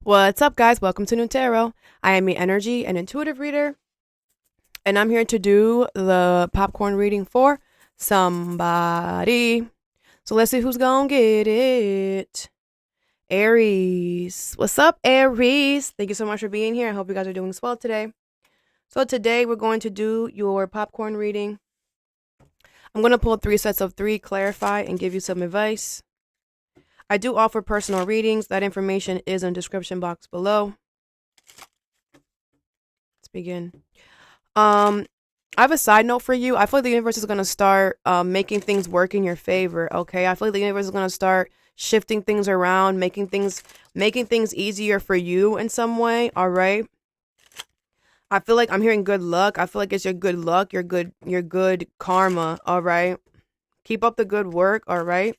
What's up, guys? Welcome to Nutarot. I am the energy and intuitive reader, and I'm here to do the popcorn reading for somebody. So let's see who's gonna get it. Aries. What's up, Aries? Thank you so much for being here. I hope you guys are doing well today. So today we're going to do your popcorn reading. I'm going to pull 3 sets of 3, clarify, and give you some advice. I do offer personal readings. That information is in the description box below. Let's begin. I have a side note for you. I feel like the universe is going to start making things work in your favor, okay? I feel like the universe is going to start shifting things around, making things easier for you in some way, all right? I feel like I'm hearing good luck. I feel like it's your good luck, your good karma, all right? Keep up the good work, all right?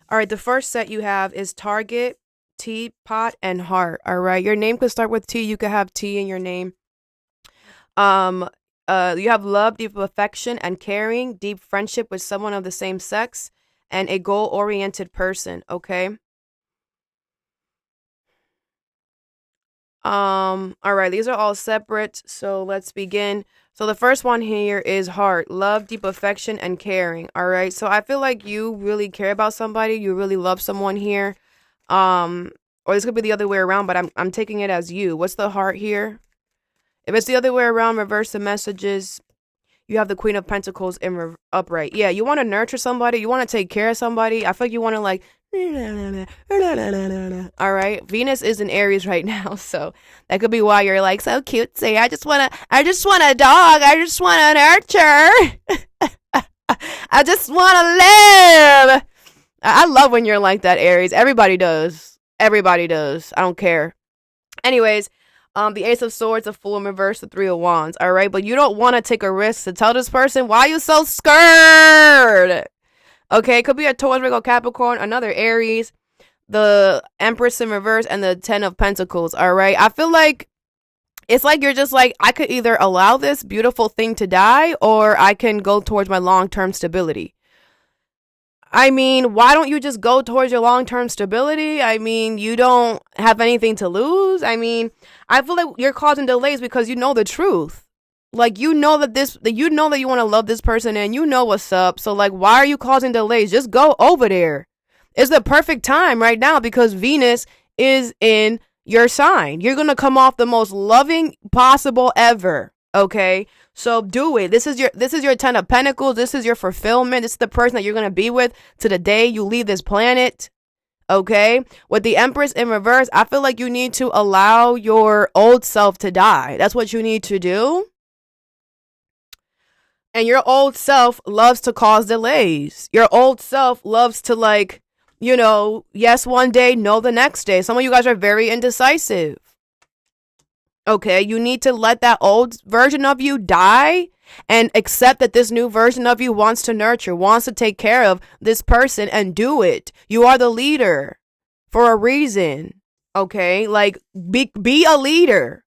All right, the first set you have is Target, Teapot, and Heart. All right, your name could start with T. You could have T in your name. You have love, deep affection, and caring, deep friendship with someone of the same sex, and a goal-oriented person. Okay. All right, these are all separate. So let's begin. So the first one here is heart, love, deep affection, and caring. All right. So I feel like you really care about somebody. You really love someone here. Or this could be the other way around, but I'm taking it as you. What's the heart here? If it's the other way around, reverse the messages. You have the Queen of Pentacles in upright. Yeah, you want to nurture somebody. You want to take care of somebody. I feel like you want to like. All right, Venus is in Aries right now, so that could be why you're like so cutesy. I just want a dog. I just want to nurture. I just want to live. I love when you're like that, Aries. Everybody does. Everybody does. I don't care. Anyways, the Ace of Swords, the Fool in reverse, the Three of Wands. All right, but you don't want to take a risk to tell this person why you so scared. Okay, it could be a Taurus, Virgo, Capricorn, another Aries, the Empress in reverse, and the Ten of Pentacles. All right, I feel like it's like you're just like, I could either allow this beautiful thing to die, or I can go towards my long-term stability. I mean, why don't you just go towards your long-term stability? I mean, you don't have anything to lose. I mean, I feel like you're causing delays because you know the truth. Like, you know that you know that you want to love this person and you know what's up. So, like, why are you causing delays? Just go over there. It's the perfect time right now because Venus is in your sign. You're going to come off the most loving possible ever. Okay, so do it. This is your Ten of Pentacles. This is your fulfillment. This is the person that you're gonna be with to the day you leave this planet. Okay, with the Empress in reverse, I feel like you need to allow your old self to die. That's what you need to do. And your old self loves to cause delays. Your old self loves to, like, yes one day, no the next day. Some of you guys are very indecisive. Okay, you need to let that old version of you die and accept that this new version of you wants to nurture, wants to take care of this person, and do it. You are the leader for a reason. Okay, like be a leader.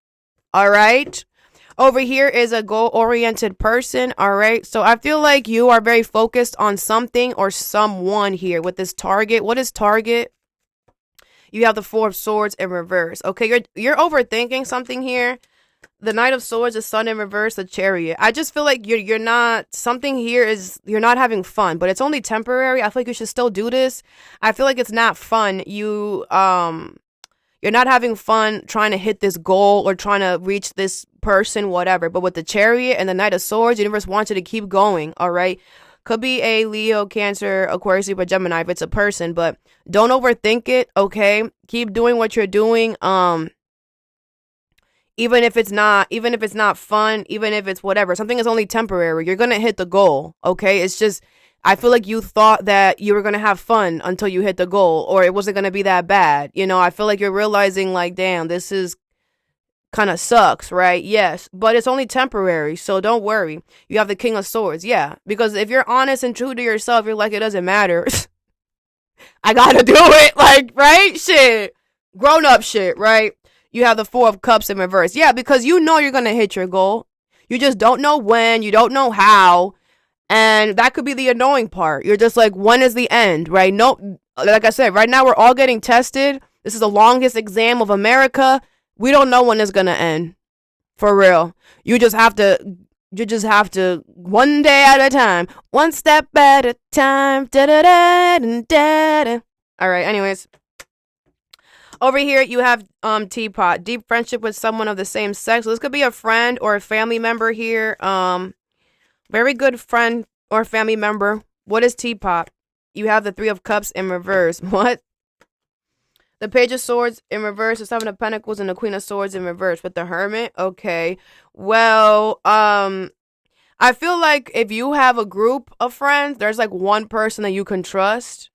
All right. Over here is a goal-oriented person. All right. So I feel like you are very focused on something or someone here with this target. What is target? You have the Four of Swords in reverse. Okay, you're overthinking something here. The Knight of Swords, the Sun in reverse, the Chariot. I just feel like you're not, something here is, you're not having fun, but it's only temporary. I feel like you should still do this. I feel like it's not fun. You're not having fun trying to hit this goal or trying to reach this person, whatever. But with the Chariot and the Knight of Swords, the universe wants you to keep going, all right? Could be a Leo, Cancer, Aquarius, Libra, Gemini if it's a person, but don't overthink it, okay? Keep doing what you're doing. Even if it's not fun, even if it's whatever, something is only temporary. You're gonna hit the goal, okay? It's just, I feel like you thought that you were gonna have fun until you hit the goal, or it wasn't gonna be that bad. I feel like you're realizing, like, damn, this is kind of sucks, right? Yes, but it's only temporary, so don't worry. You have the King of Swords, yeah, because if you're honest and true to yourself, you're like, it doesn't matter. I gotta do it, like, right? Shit, grown up shit, right? You have the Four of Cups in reverse, yeah, because you know you're gonna hit your goal. You just don't know when, you don't know how. And that could be the annoying part. You're just like, when is the end, right? No, like I said, right now we're all getting tested. This is the longest exam of America. We don't know when it's going to end. For real. You just have to one day at a time, one step at a time. Da-da-da-da-da-da. All right, anyways. Over here, you have Teapot. Deep friendship with someone of the same sex. So this could be a friend or a family member here. Very good friend or family member. What is Teapot? You have the Three of Cups in reverse. What? The Page of Swords in reverse, the Seven of Pentacles, and the Queen of Swords in reverse. With the Hermit? Okay. Well, I feel like if you have a group of friends, there's like one person that you can trust.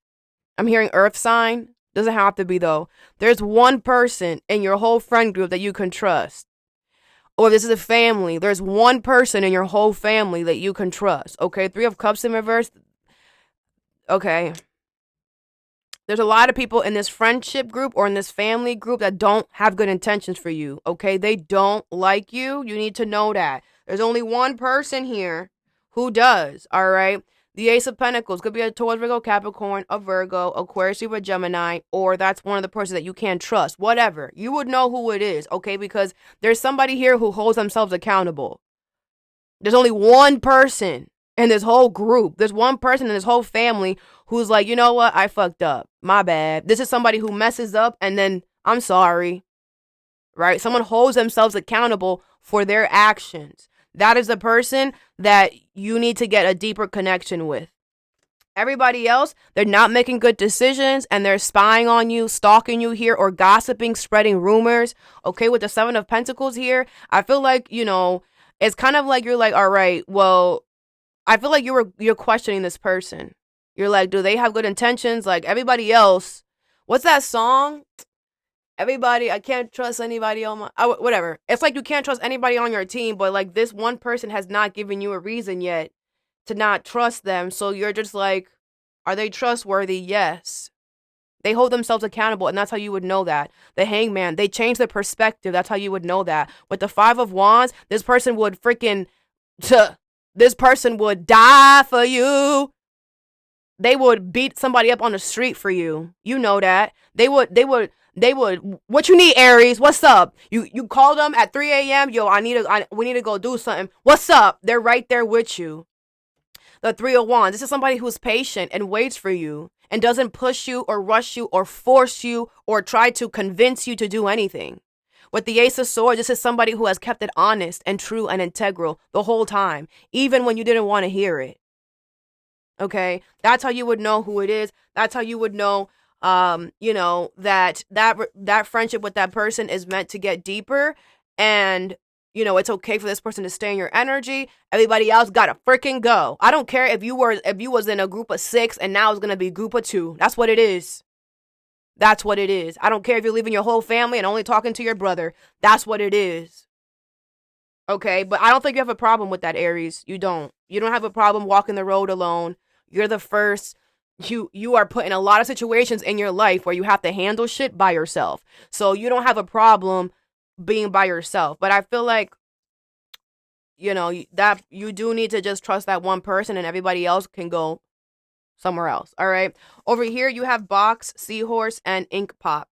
I'm hearing Earth sign. Doesn't have to be, though. There's one person in your whole friend group that you can trust. Or if this is a family, there's one person in your whole family that you can trust. Okay, Three of Cups in reverse. Okay. There's a lot of people in this friendship group or in this family group that don't have good intentions for you. Okay, they don't like you. You need to know that. There's only one person here who does, all right? The Ace of Pentacles could be a Taurus, Virgo, Capricorn, a Virgo, Aquarius, or a Gemini, or that's one of the persons that you can't trust. Whatever. You would know who it is, okay? Because there's somebody here who holds themselves accountable. There's only one person in this whole group. There's one person in this whole family who's like, you know what? I fucked up. My bad. This is somebody who messes up and then I'm sorry. Right? Someone holds themselves accountable for their actions. That is the person that you need to get a deeper connection with. Everybody else, they're not making good decisions and they're spying on you, stalking you here, or gossiping, spreading rumors. Okay, with the Seven of Pentacles here, I feel like, it's kind of like you're like, all right, well, I feel like you're questioning this person. You're like, do they have good intentions? Like everybody else, what's that song? Everybody, I can't trust anybody on my, whatever. It's like you can't trust anybody on your team, but like this one person has not given you a reason yet to not trust them. So you're just like, are they trustworthy? Yes. They hold themselves accountable, and that's how you would know that. The Hangman, they change their perspective. That's how you would know that. With the Five of Wands, this person would die for you. They would beat somebody up on the street for you. You know that. They would, what you need, Aries? What's up? You call them at 3 a.m. Yo, we need to go do something. What's up? They're right there with you. The Three of Wands. This is somebody who's patient and waits for you and doesn't push you or rush you or force you or try to convince you to do anything. With the Ace of Swords, this is somebody who has kept it honest and true and integral the whole time, even when you didn't want to hear it. Okay, that's how you would know who it is. That's how you would know, that friendship with that person is meant to get deeper, and it's okay for this person to stay in your energy. Everybody else gotta freaking go. I don't care if you was in a group of 6 and now it's gonna be a group of 2. That's what it is. That's what it is. I don't care if you're leaving your whole family and only talking to your brother. That's what it is. Okay, but I don't think you have a problem with that, Aries. You don't have a problem walking the road alone. You're the first. You are put in a lot of situations in your life where you have to handle shit by yourself. So you don't have a problem being by yourself. But I feel like, that you do need to just trust that one person and everybody else can go somewhere else. All right. Over here, you have Box, Seahorse, and Ink Pop.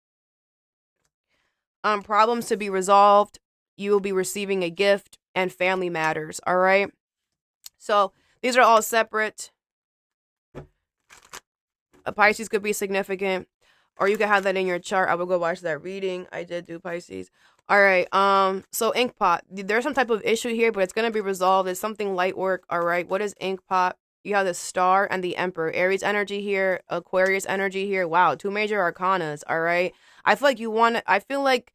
Problems to be resolved. You will be receiving a gift and family matters. All right. So these are all separate. A Pisces could be significant, or you could have that in your chart. I will go watch that reading. I did do Pisces. All right. So Ink Pot, there's some type of issue here, but it's going to be resolved. It's something light work. All right. What is Ink Pot? You have the Star and the Emperor. Aries energy here, Aquarius energy here. Wow. 2 major arcanas. All right. I feel like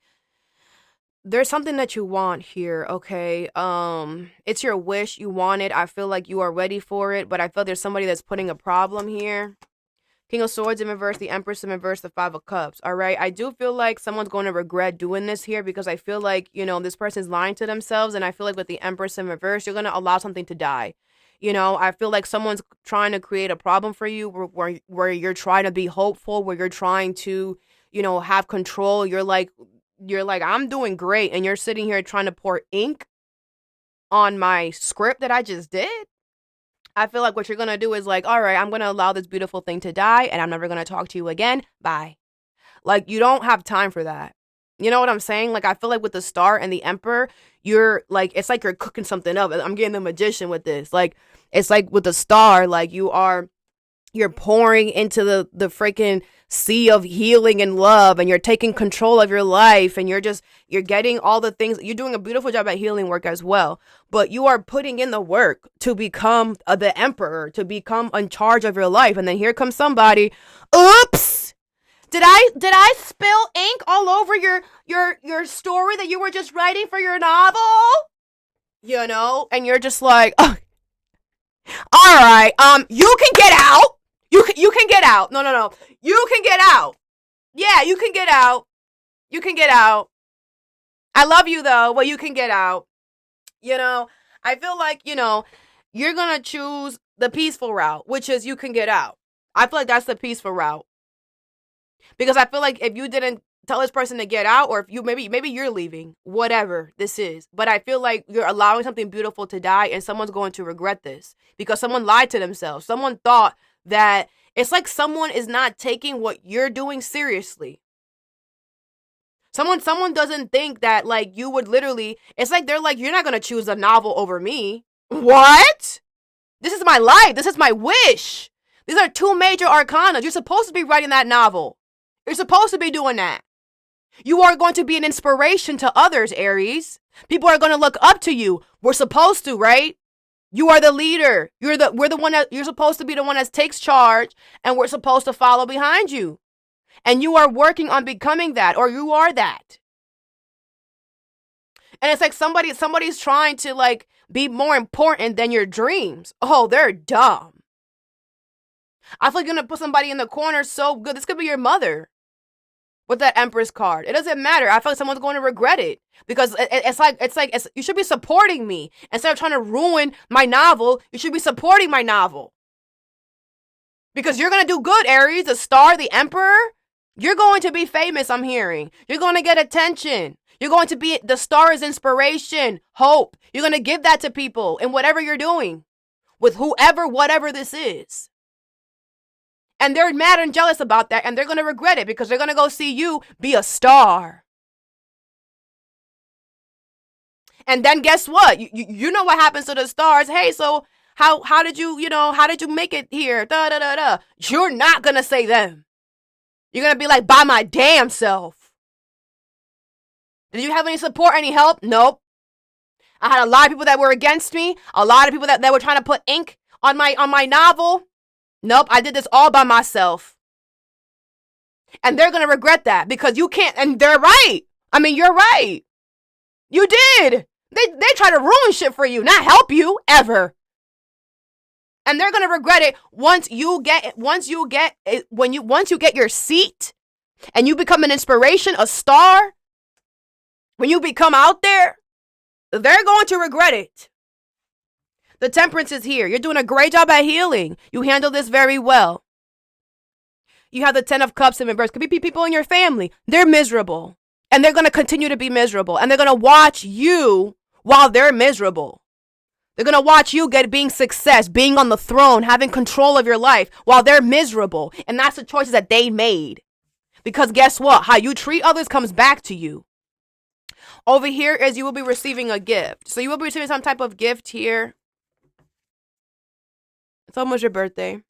there's something that you want here, okay? It's your wish. You want it. I feel like you are ready for it, but I feel there's somebody that's putting a problem here. King of Swords in reverse, the Empress in reverse, the Five of Cups. All right. I do feel like someone's going to regret doing this here because I feel like, this person's lying to themselves. And I feel like with the Empress in reverse, you're going to allow something to die. I feel like someone's trying to create a problem for you where you're trying to be hopeful, where you're trying to, have control. You're like, I'm doing great. And you're sitting here trying to pour ink on my script that I just did, I feel like what you're going to do is like, all right, I'm going to allow this beautiful thing to die and I'm never going to talk to you again. Bye. Like, you don't have time for that. You know what I'm saying? Like, I feel like with the Star and the Emperor, you're like, it's like you're cooking something up. I'm getting the Magician with this. Like, it's like with the Star, like you're pouring into the freaking sea of healing and love, and you're taking control of your life, and you're getting all the things. You're doing a beautiful job at healing work as well, but you are putting in the work to become the Emperor, to become in charge of your life. And then here comes somebody. Oops. Did I spill ink all over your story that you were just writing for your novel? You know, and you're just like, oh, all right, you can get out. You can get out. No. You can get out. Yeah, you can get out. You can get out. I love you though, but you can get out. You know, I feel like, you know, you're going to choose the peaceful route, which is you can get out. I feel like that's the peaceful route. Because I feel like if you didn't tell this person to get out, or if you maybe you're leaving, whatever this is, but I feel like you're allowing something beautiful to die, and someone's going to regret this because someone lied to themselves. Someone thought that it's like someone is not taking what you're doing seriously. Someone doesn't think that like you would literally, it's like they're like, you're not going to choose a novel over me. What? This is my life. This is my wish. These are two major arcana. You're supposed to be writing that novel. You're supposed to be doing that. You are going to be an inspiration to others, Aries. People are going to look up to you. We're supposed to, right? You are the leader. We're the one that you're supposed to be the one that takes charge, and we're supposed to follow behind you. And you are working on becoming that, or you are that. And it's like somebody's trying to like be more important than your dreams. Oh, they're dumb. I feel like you're going to put somebody in the corner so good. This could be your mother with that Empress card. It doesn't matter. I feel like someone's going to regret it because it's like you should be supporting me. Instead of trying to ruin my novel, you should be supporting my novel. Because you're going to do good, Aries. The Star, the Emperor. You're going to be famous, I'm hearing. You're going to get attention. You're going to be, the Star is inspiration, hope. You're going to give that to people in whatever you're doing. With whoever, whatever this is. And they're mad and jealous about that, and they're going to regret it because they're going to go see you be a star. And then guess what? You know what happens to the stars. Hey, so how did you make it here? You're not going to say them. You're going to be like, by my damn self. Did you have any support, any help? Nope. I had a lot of people that were against me. A lot of people that were trying to put ink on my novel. Nope, I did this all by myself. And they're going to regret that because you can't, and they're right. I mean, you're right. You did. They try to ruin shit for you, not help you ever. And they're going to regret it once you get your seat and you become an inspiration, a star. When you become out there, they're going to regret it. The Temperance is here. You're doing a great job at healing. You handle this very well. You have the 10 of Cups in reverse. Could be people in your family. They're miserable. And they're going to continue to be miserable. And they're going to watch you while they're miserable. They're going to watch you being success, being on the throne, having control of your life while they're miserable. And that's the choices that they made. Because guess what? How you treat others comes back to you. Over here is you will be receiving a gift. So you will be receiving some type of gift here. It's almost your birthday.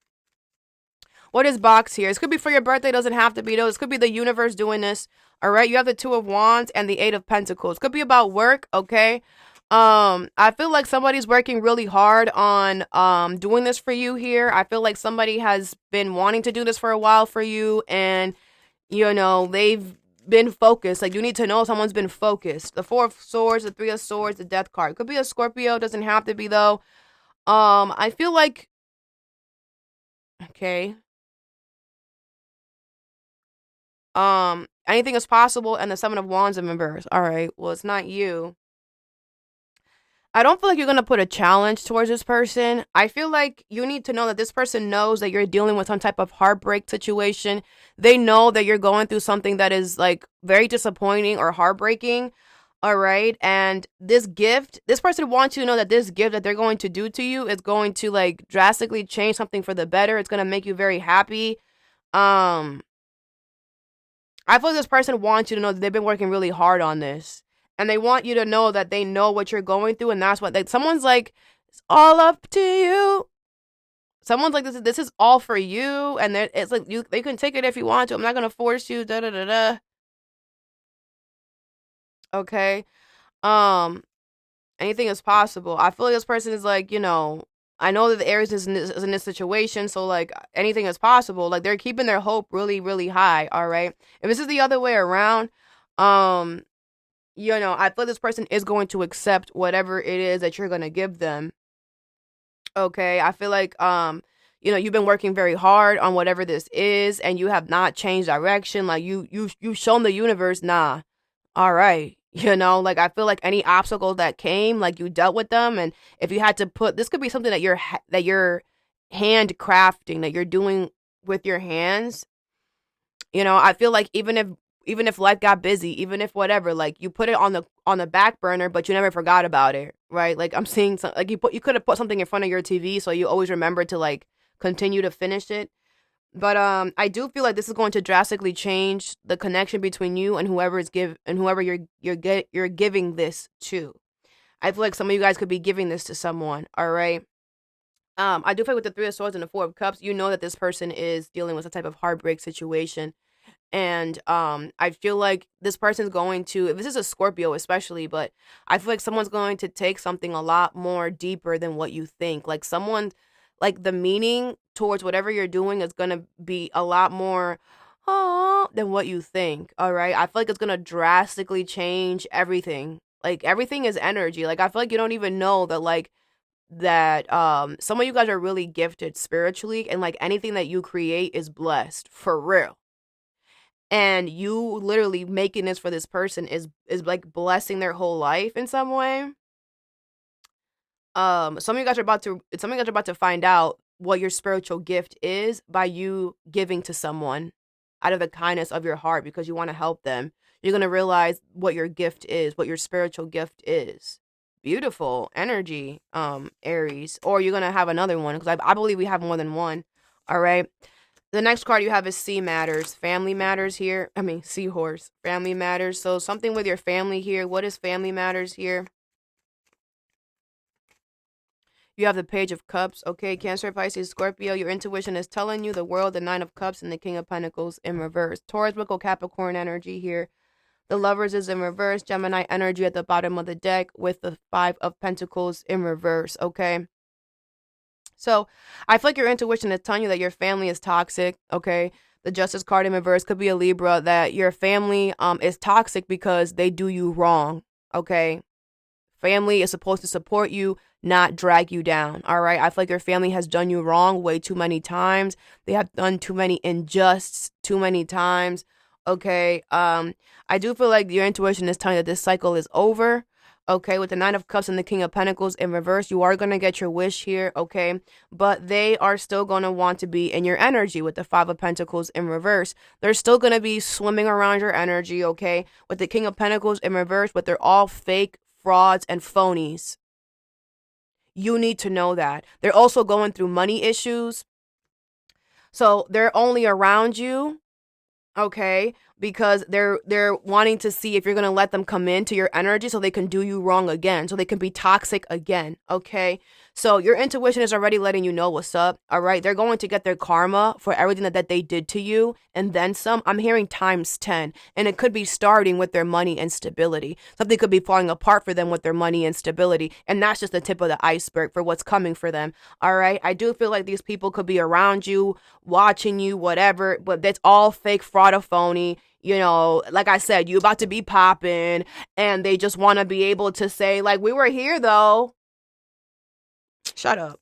What is box here? This could be for your birthday. It doesn't have to be though. This could be the universe doing this. All right. You have the 2 of Wands and the 8 of Pentacles. Could be about work. Okay. I feel like somebody's working really hard on doing this for you here. I feel like somebody has been wanting to do this for a while for you, and you know they've been focused. Like you need to know someone's been focused. The 4 of Swords, the 3 of Swords, the Death card. Could be a Scorpio. Doesn't have to be though. I feel like okay. Anything is possible, and the 7 of Wands in reverse. All right. Well, it's not you. I don't feel like you're going to put a challenge towards this person. I feel like you need to know that this person knows that you're dealing with some type of heartbreak situation. They know that you're going through something that is like very disappointing or heartbreaking. All right. And this person wants you to know that this gift that they're going to do to you is going to like drastically change something for the better. It's going to make you very happy. Um, I feel like this person wants you to know that they've been working really hard on this. And they want you to know that they know what you're going through. And that's what like someone's like, it's all up to you. Someone's like, this is all for you. And it's like they can take it if you want to. I'm not gonna force you. Da da da da. Okay. Um, anything is possible. I feel like this person is like, I know that the Aries is in this situation, so like anything is possible. Like they're keeping their hope really, really high. All right. If this is the other way around, um, I feel like this person is going to accept whatever it is that you're gonna give them. Okay. I feel like you've been working very hard on whatever this is, and you have not changed direction. Like you've shown the universe, nah. All right. Like I feel like any obstacles that came, like you dealt with them, and if you had to put this could be something that you're handcrafting, that you're doing with your hands. I feel like even if life got busy, even if whatever, like you put it on the back burner, but you never forgot about it, right? Like I'm seeing some like you could have put something in front of your TV so you always remember to like continue to finish it. But I do feel like this is going to drastically change the connection between you and whoever you're giving this to. I feel like some of you guys could be giving this to someone, all right? I do feel like with the Three of Swords and the Four of Cups, you know that this person is dealing with a type of heartbreak situation. And I feel like this person's going to, if this is a Scorpio especially, but I feel like someone's going to take something a lot more deeper than what you think. Like like the meaning towards whatever you're doing is going to be a lot more than what you think. All right. I feel like it's going to drastically change everything. Like everything is energy. Like I feel like you don't even know that some of you guys are really gifted spiritually, and like anything that you create is blessed for real. And you literally making this for this person is like blessing their whole life in some way. Some of you guys are about to find out what your spiritual gift is by you giving to someone out of the kindness of your heart because you want to help them. You're going to realize what your gift is, what your spiritual gift is. Beautiful energy, Aries. Or you're going to have another one because I believe we have more than one. All right. The next card you have is Sea Matters. Family matters here. I mean, Seahorse. Family matters. So something with your family here. What is family matters here? You have the Page of Cups. Okay, Cancer, Pisces, Scorpio. Your intuition is telling you the World, the Nine of Cups, and the King of Pentacles in reverse. Taurus, Virgo, Capricorn energy here. The Lovers is in reverse. Gemini energy at the bottom of the deck with the Five of Pentacles in reverse. Okay. So I feel like your intuition is telling you that your family is toxic. Okay. The Justice card in reverse could be a Libra, that your family is toxic because they do you wrong. Okay. Family is supposed to support you, not drag you down. All right. I feel like your family has done you wrong way too many times. They have done too many injustice too many times. Okay. I do feel like your intuition is telling you that this cycle is over. Okay, with the Nine of Cups and the King of Pentacles in reverse, you are going to get your wish here, okay? But they are still going to want to be in your energy with the Five of Pentacles in reverse. They're still going to be swimming around your energy, okay? With the King of Pentacles in reverse, but they're all fake, frauds, and phonies. You need to know that. They're also going through money issues. So they're only around you, okay, because they're wanting to see if you're going to let them come into your energy so they can do you wrong again, so they can be toxic again, okay? So your intuition is already letting you know what's up, all right? They're going to get their karma for everything that they did to you, and then some. I'm hearing times 10, and it could be starting with their money and stability. Something could be falling apart for them with their money and stability, and that's just the tip of the iceberg for what's coming for them, all right? I do feel like these people could be around you, watching you, whatever, but that's all fake, fraud, or phony. Like I said, you about to be popping, and they just want to be able to say, like, we were here, though. Shut up.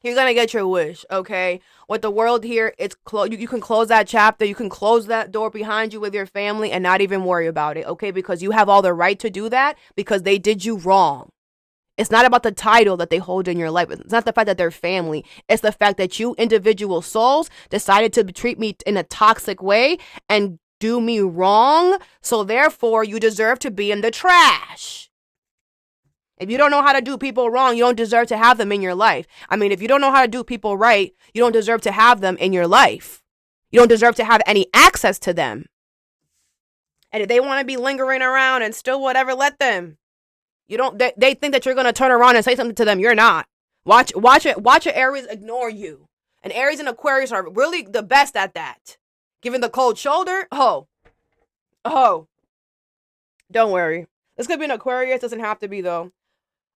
You're going to get your wish, okay? With the World here, it's you can close that chapter. You can close that door behind you with your family and not even worry about it, okay? Because you have all the right to do that because they did you wrong. It's not about the title that they hold in your life. It's not the fact that they're family. It's the fact that you individual souls decided to treat me in a toxic way and do me wrong, so therefore you deserve to be in the trash. If you don't know how to do people wrong, you don't deserve to have them in your life. I mean, if you don't know how to do people right, you don't deserve to have them in your life. You don't deserve to have any access to them. And if they want to be lingering around and still whatever, let them. You don't. They think that you're gonna turn around and say something to them. You're not. Watch an Aries ignore you. And Aries and Aquarius are really the best at that. Giving the cold shoulder. Oh. Don't worry. This could be an Aquarius. Doesn't have to be though.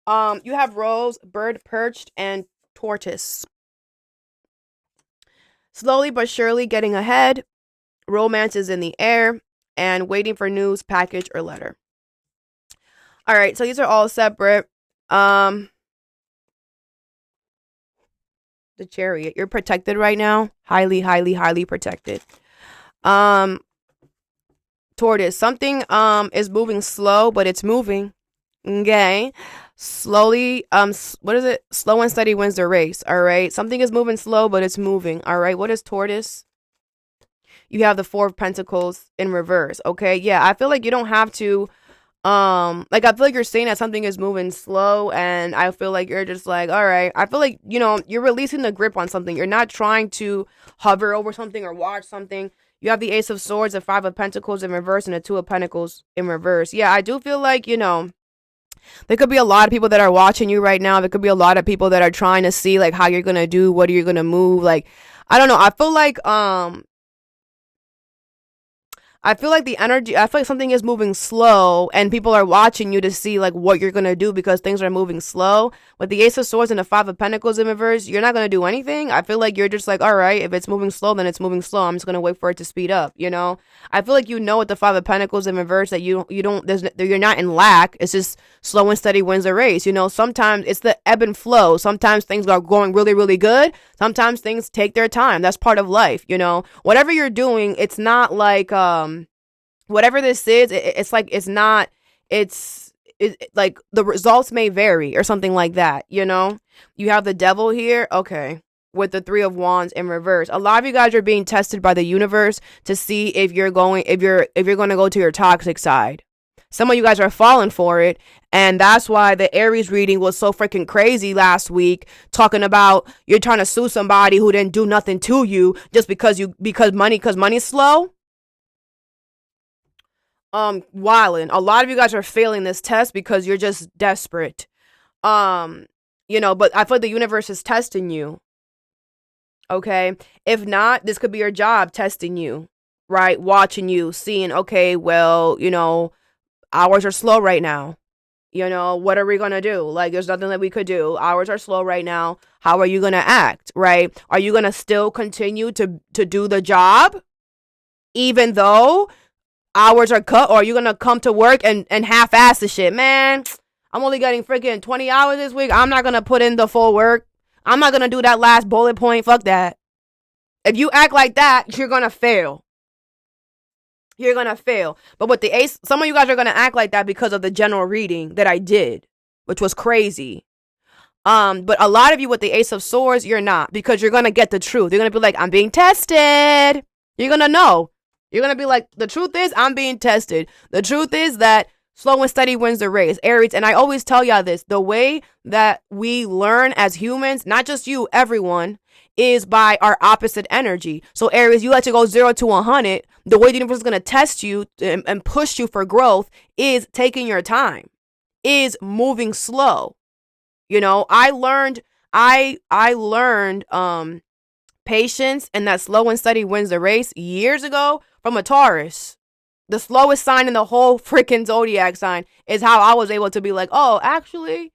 You have rose, bird perched, and tortoise. Slowly but surely getting ahead. Romance is in the air. And waiting for news, package, or letter. All right, so these are all separate. The Chariot. You're protected right now. Highly, highly, highly protected. Tortoise. Something is moving slow, but it's moving. Okay. Slowly, what is it? Slow and steady wins the race. All right. Something is moving slow, but it's moving. All right. What is tortoise? You have the Four of Pentacles in reverse. Okay. Yeah. I feel like you don't have to, I feel like you're saying that something is moving slow, and I feel like you're just like, all right. I feel like, you're releasing the grip on something. You're not trying to hover over something or watch something. You have the Ace of Swords, the Five of Pentacles in reverse, and the Two of Pentacles in reverse. Yeah. I do feel like, there could be a lot of people that are watching you right now. There could be a lot of people that are trying to see like how you're going to do, what are you going to move. Like, I don't know. I feel like the energy, I feel like something is moving slow and people are watching you to see like what you're going to do because things are moving slow. With the Ace of Swords and the Five of Pentacles in reverse, you're not going to do anything. I feel like you're just like, all right, if it's moving slow, then it's moving slow. I'm just going to wait for it to speed up, I feel like with the Five of Pentacles in reverse that you're not in lack. It's just slow and steady wins the race. Sometimes it's the ebb and flow. Sometimes things are going really, really good. Sometimes things take their time. That's part of life, Whatever you're doing, it's not like, whatever this is, it's like it's like the results may vary or something like that, You have the Devil here, okay, with the Three of Wands in reverse. A lot of you guys are being tested by the universe to see if you're going to go to your toxic side. Some of you guys are falling for it, and that's why the Aries reading was so freaking crazy last week, talking about you're trying to sue somebody who didn't do nothing to you just because money's slow. Wildin'. A lot of you guys are failing this test because you're just desperate. But I feel like the universe is testing you. Okay. If not, this could be your job testing you, right? Watching you, seeing, okay, well, hours are slow right now. What are we going to do? Like, there's nothing that we could do. Hours are slow right now. How are you going to act, right? Are you going to still continue to do the job even though hours are cut, or are you gonna come to work and half-ass the shit? Man, I'm only getting freaking 20 hours this week. I'm not gonna put in the full work. I'm not gonna do that last bullet point. Fuck that. If you act like that, you're gonna fail. But with the Ace, some of you guys are gonna act like that because of the general reading that I did, which was crazy. But a lot of you with the Ace of Swords, you're not, because you're gonna get the truth. You're gonna be like, I'm being tested. You're gonna know. You're going to be like, the truth is, I'm being tested. The truth is that slow and steady wins the race. Aries, and I always tell y'all this, the way that we learn as humans, not just you, everyone, is by our opposite energy. So Aries, you have to go 0 to 100. The way the universe is going to test you and push you for growth is taking your time, is moving slow. I learned patience and that slow and steady wins the race years ago from a Taurus. The slowest sign in the whole freaking zodiac sign is how I was able to be like, oh, actually,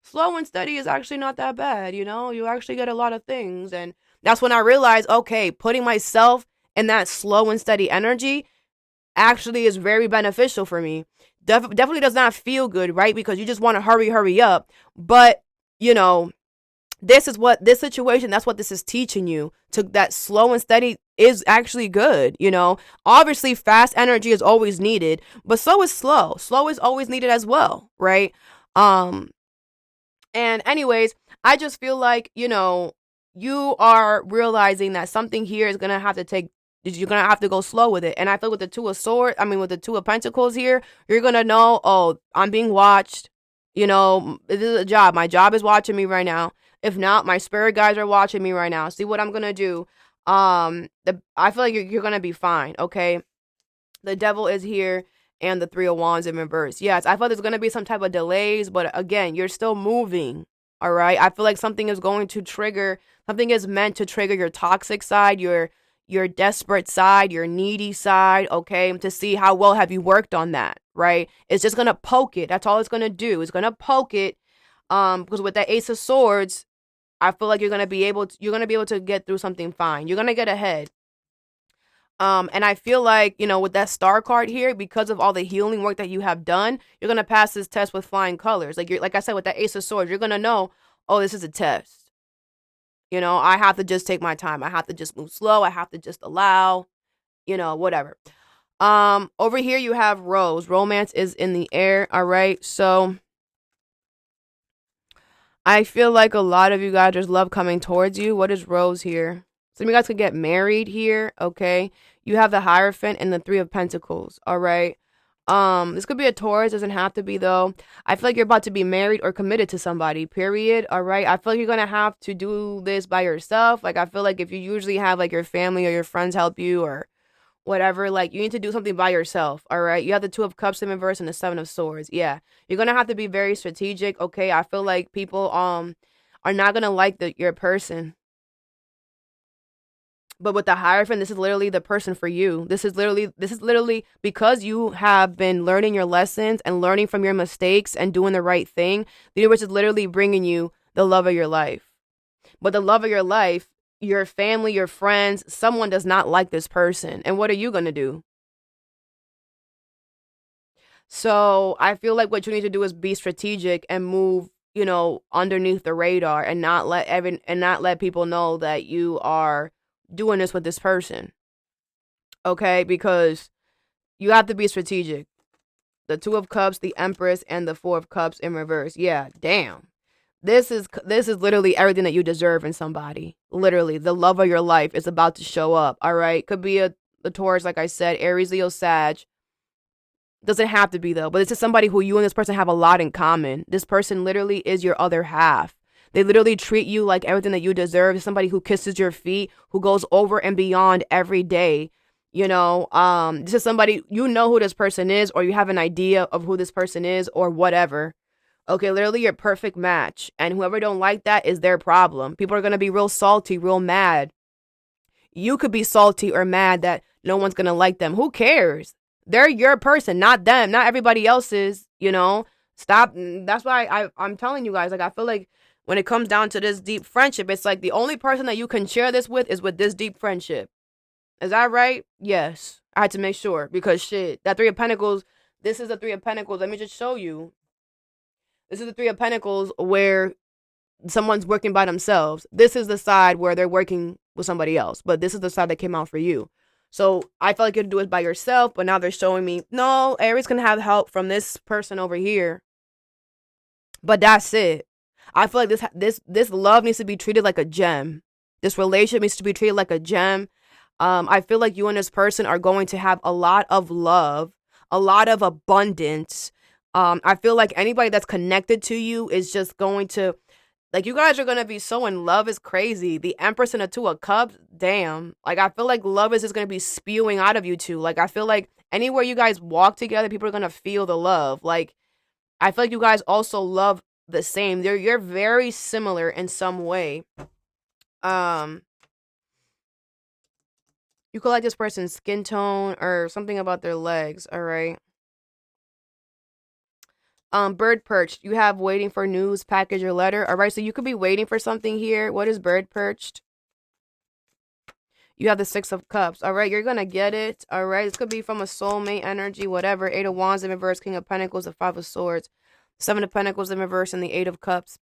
slow and steady is actually not that bad. You actually get a lot of things. And that's when I realized, okay, putting myself in that slow and steady energy actually is very beneficial for me. Definitely does not feel good, right? Because you just want to hurry up. But, this situation, that's what this is teaching you, to that slow and steady is actually good. Obviously fast energy is always needed, but so is slow is always needed as well, right? And anyways, I just feel like you are realizing that something here is gonna have to take You're gonna have to go slow with it. And I feel with the with the Two of Pentacles here, you're gonna know, oh, I'm being watched. This is a job. My job is watching me right now. If not, my spirit guides are watching me right now. See what I'm gonna do. I feel like you're gonna be fine. Okay, the Devil is here, and the Three of Wands in reverse. Yes, I feel there's gonna be some type of delays, but again, you're still moving. All right, I feel like something is going to trigger. Something is meant to trigger your toxic side, your desperate side, your needy side, okay, to see how well have you worked on that, right? It's just going to poke it. That's all it's going to do. It's going to poke it. Because with that Ace of Swords, I feel like you're going to be able to get through something fine. You're going to get ahead. And I feel like, with that Star card here, because of all the healing work that you have done, you're going to pass this test with flying colors. Like I said, with that Ace of Swords, you're going to know, oh, this is a test. I have to just take my time. I have to just move slow. I have to just allow, whatever. Over here you have Rose. Romance is in the air. All right. So I feel like a lot of you guys, there's love coming towards you. What is Rose here? Some of you guys could get married here. Okay. You have the Hierophant and the Three of Pentacles. All right. This could be a Taurus, doesn't have to be though. I feel like you're about to be married or committed to somebody, period. All right. I feel like you're gonna have to do this by yourself. Like, I feel like if you usually have like your family or your friends help you or whatever, like you need to do something by yourself. All right. You have the Two of Cups in reverse and the Seven of Swords. Yeah. You're gonna have to be very strategic. Okay. I feel like people are not gonna like your person. But with the Hierophant, this is literally the person for you. This is literally because you have been learning your lessons and learning from your mistakes and doing the right thing. The universe is literally bringing you the love of your life. But the love of your life, your family, your friends, someone does not like this person. And what are you going to do? So I feel like what you need to do is be strategic and move, underneath the radar and not let people know that you are doing this with this person. Okay, because you have to be strategic. The Two of Cups, the Empress, and the Four of Cups in reverse. Yeah, damn. This is literally everything that you deserve in somebody. Literally, the love of your life is about to show up. All right, could be a Taurus, like I said, Aries, Leo, Sag. Doesn't have to be though, but this is somebody who you and this person have a lot in common. This person literally is your other half. They literally treat you like everything that you deserve. Somebody who kisses your feet, who goes over and beyond every day. This is somebody, who this person is, or you have an idea of who this person is, or whatever. Okay, literally your perfect match. And whoever don't like that is their problem. People are going to be real salty, real mad. You could be salty or mad that no one's going to like them. Who cares? They're your person, not them, not everybody else's, Stop. That's why I'm telling you guys, like, I feel like when it comes down to this deep friendship, it's like the only person that you can share this with is with this deep friendship. Is that right? Yes. I had to make sure because shit, that Three of Pentacles, this is the Three of Pentacles. Let me just show you. This is the Three of Pentacles where someone's working by themselves. This is the side where they're working with somebody else, but this is the side that came out for you. So I felt like you could do it by yourself, but now they're showing me, no, Aries can have help from this person over here. But that's it. I feel like this love needs to be treated like a gem. This relationship needs to be treated like a gem. I feel like you and this person are going to have a lot of love, a lot of abundance. I feel like anybody that's connected to you is just going to, like, you guys are going to be so in love. It's crazy. The Empress and the Two of Cups, damn. Like, I feel like love is just going to be spewing out of you two. Like, I feel like anywhere you guys walk together, people are going to feel the love. Like, I feel like you guys also love the same. You're very similar in some way. You could like this person's skin tone or something about their legs, all right? Bird perched. You have waiting for news, package, or letter. All right, so you could be waiting for something here. What is bird perched? You have the Six of Cups. All right, you're going to get it. All right, this could be from a soulmate energy, whatever. Eight of Wands in reverse, King of Pentacles, the Five of Swords, Seven of Pentacles in reverse, and the Eight of Cups.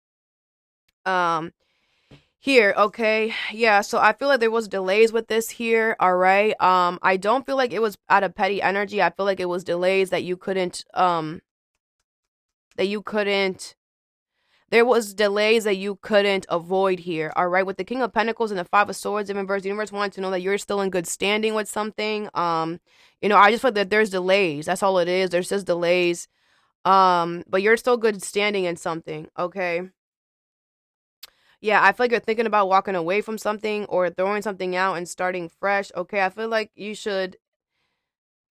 Here, okay. Yeah, so I feel like there was delays with this here, all right? I don't feel like it was out of petty energy. I feel like it was delays that you couldn't There was delays that you couldn't avoid here. All right, with the King of Pentacles and the Five of Swords in reverse, the universe wanted to know that you're still in good standing with something. I just feel that there's delays. That's all it is. There's just delays. But you're still good standing in something. Okay. Yeah, I feel like you're thinking about walking away from something or throwing something out and starting fresh. Okay, I feel like you should.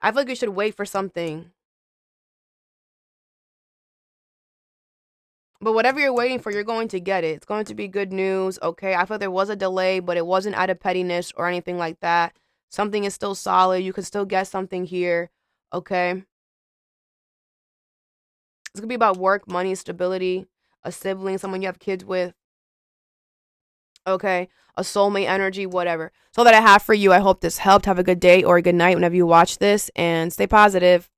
I feel like you should wait for something. But whatever you're waiting for, you're going to get it. It's going to be good news. Okay, I feel there was a delay, but it wasn't out of pettiness or anything like that. Something is still solid. You can still get something here. Okay. It's gonna be about work, money, stability, a sibling, someone you have kids with. Okay, a soulmate energy, whatever. So that I have for you. I hope this helped. Have a good day or a good night whenever you watch this, and stay positive.